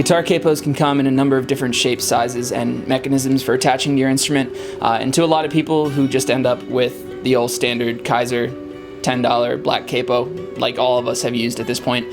Guitar capos can come in a number of different shapes, sizes, and mechanisms for attaching to your instrument, and to a lot of people who just end up with the old standard Kaiser $10 black capo, like all of us have used at this point,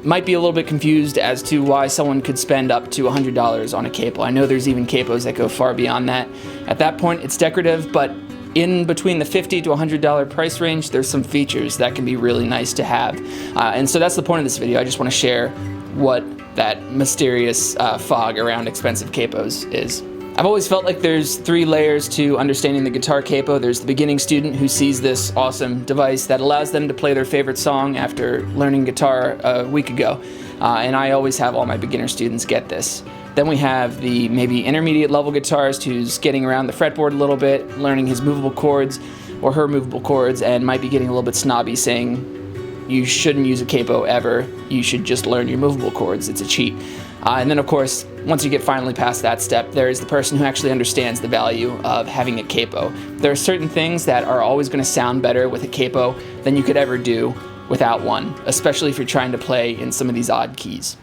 might be a little bit confused as to why someone could spend up to $100 on a capo. I know there's even capos that go far beyond that. At that point, it's decorative, but in between the $50 to $100 price range, there's some features that can be really nice to have. And so that's the point of this video. I just want to share what that mysterious fog around expensive capos is. I've always felt like there's 3 layers to understanding the guitar capo. There's the beginning student who sees this awesome device that allows them to play their favorite song after learning guitar a week ago. And I always have all my beginner students get this. Then we have the maybe intermediate level guitarist who's getting around the fretboard a little bit, learning his movable chords or her movable chords, and might be getting a little bit snobby saying, you shouldn't use a capo ever, you should just learn your movable chords, it's a cheat. And then of course, once you get finally past that step, there is the person who actually understands the value of having a capo. There are certain things that are always going to sound better with a capo than you could ever do without one, especially if you're trying to play in some of these odd keys.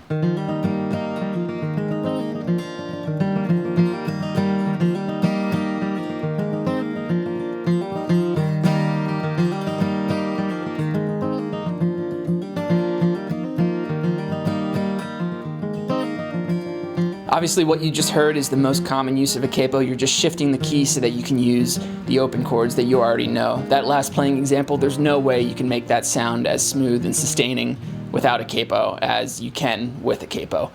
Obviously what you just heard is the most common use of a capo. You're just shifting the key so that you can use the open chords that you already know. That last playing example, there's no way you can make that sound as smooth and sustaining without a capo as you can with a capo.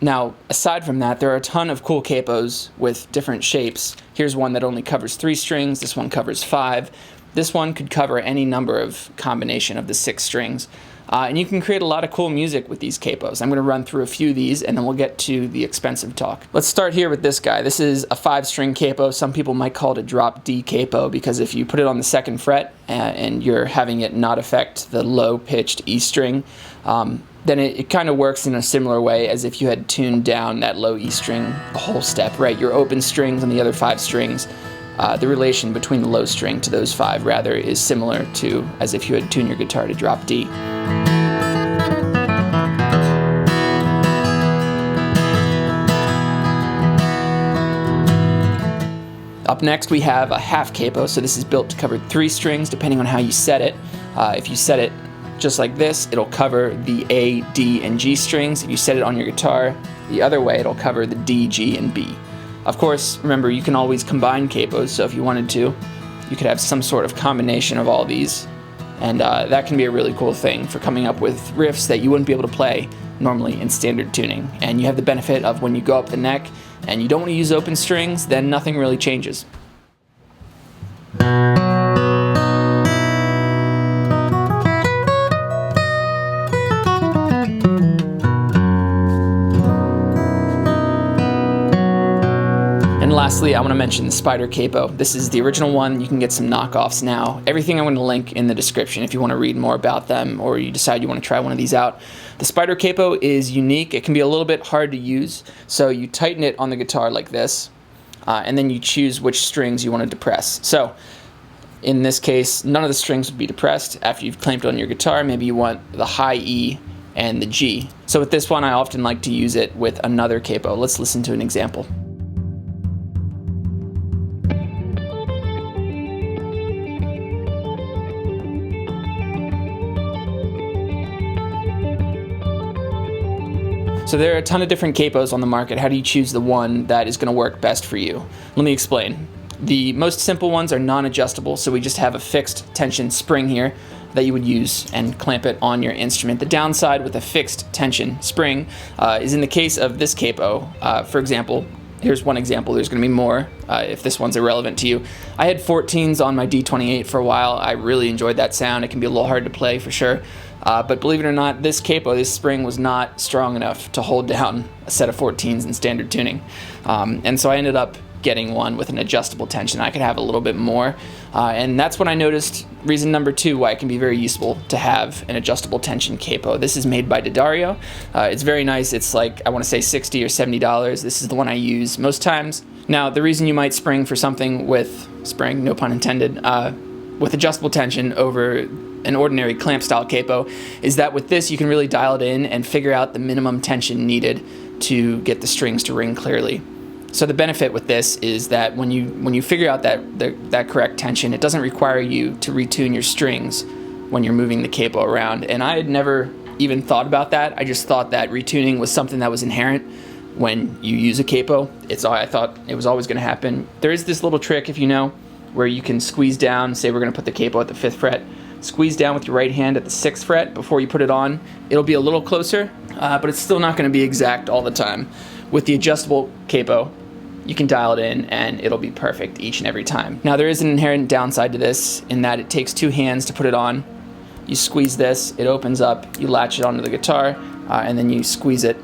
Now, aside from that, there are a ton of cool capos with different shapes. Here's one that only covers 3 strings, this one covers 5. This one could cover any number of combination of the 6 strings. And you can create a lot of cool music with these capos. I'm going to run through a few of these and then we'll get to the expensive talk. Let's start here with this guy. This is a 5-string capo. Some people might call it a drop D capo because if you put it on the 2nd fret and you're having it not affect the low-pitched E string, then it kind of works in a similar way as if you had tuned down that low E string a whole step, right? Your open strings on the other 5 strings, the relation between the low string to those 5 rather is similar to as if you had tuned your guitar to drop D. Up next we have a half capo, so this is built to cover 3 strings depending on how you set it. If you set it just like this, it'll cover the A, D, and G strings. If you set it on your guitar the other way, it'll cover the D, G, and B. Of course, remember, you can always combine capos, so if you wanted to, you could have some sort of combination of all these, and that can be a really cool thing for coming up with riffs that you wouldn't be able to play normally in standard tuning. And you have the benefit of when you go up the neck and you don't want to use open strings, then nothing really changes. And lastly, I want to mention the Spider capo. This is the original one. You can get some knockoffs now. Everything I'm going to link in the description if you want to read more about them or you decide you want to try one of these out. The Spider capo is unique. It can be a little bit hard to use, so you tighten it on the guitar like this, and then you choose which strings you want to depress. So in this case, none of the strings would be depressed. After you've clamped it on your guitar, maybe you want the high E and the G. So with this one, I often like to use it with another capo. Let's listen to an example. So there are a ton of different capos on the market. How do you choose the one that is going to work best for you? Let me explain. The most simple ones are non-adjustable, so we just have a fixed tension spring here that you would use and clamp it on your instrument. The downside with a fixed tension spring is in the case of this capo. For example, here's one example. There's going to be more if this one's irrelevant to you. I had 14s on my D28 for a while. I really enjoyed that sound. It can be a little hard to play for sure. But believe it or not, this capo, this spring, was not strong enough to hold down a set of 14s in standard tuning. And so I ended up getting one with an adjustable tension. I could have a little bit more. And that's when I noticed reason number 2 why it can be very useful to have an adjustable tension capo. This is made by D'Addario. It's very nice. It's like, I want to say $60 or $70. This is the one I use most times. Now, the reason you might spring for something with, spring, no pun intended, with adjustable tension over an ordinary clamp style capo is that with this you can really dial it in and figure out the minimum tension needed to get the strings to ring clearly. So the benefit with this is that when you figure out that correct tension, it doesn't require you to retune your strings when you're moving the capo around. And I had never even thought about that. I just thought that retuning was something that was inherent when you use a capo. I thought it was always going to happen. There is this little trick, if you know, where you can squeeze down. Say we're going to put the capo at the 5th fret. Squeeze down with your right hand at the 6th fret before you put it on. It'll be a little closer, but it's still not going to be exact all the time. With the adjustable capo, you can dial it in and it'll be perfect each and every time. Now there is an inherent downside to this in that it takes 2 hands to put it on. You squeeze this, it opens up, you latch it onto the guitar, and then you squeeze it,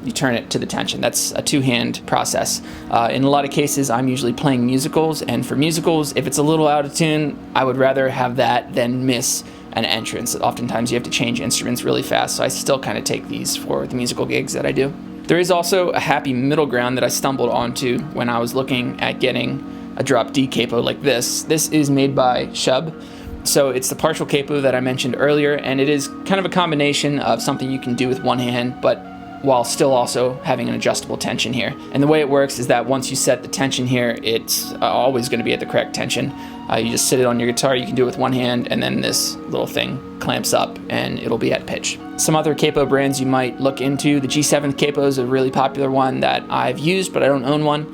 you turn it to the tension. That's a 2-hand process. In a lot of cases, I'm usually playing musicals, and for musicals, if it's a little out of tune, I would rather have that than miss an entrance. Oftentimes you have to change instruments really fast, so I still kind of take these for the musical gigs that I do. There is also a happy middle ground that I stumbled onto when I was looking at getting a drop D capo like this. This is made by Shub. So it's the partial capo that I mentioned earlier, and it is kind of a combination of something you can do with one hand, but while still also having an adjustable tension here. And the way it works is that once you set the tension here, it's always going to be at the correct tension. You just sit it on your guitar, you can do it with one hand, and then this little thing clamps up and it'll be at pitch. Some other capo brands you might look into, the G7 capo is a really popular one that I've used, but I don't own one.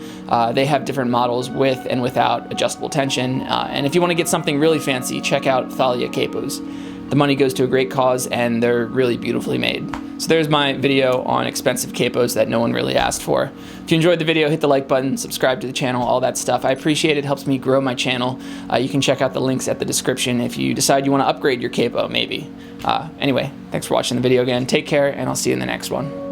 They have different models with and without adjustable tension. And if you want to get something really fancy, check out Thalia capos. The money goes to a great cause and they're really beautifully made. So there's my video on expensive capos that no one really asked for. If you enjoyed the video, hit the like button, subscribe to the channel, all that stuff. I appreciate it, helps me grow my channel. You can check out the links at the description if you decide you want to upgrade your capo maybe. Anyway, thanks for watching the video again. Take care and I'll see you in the next one.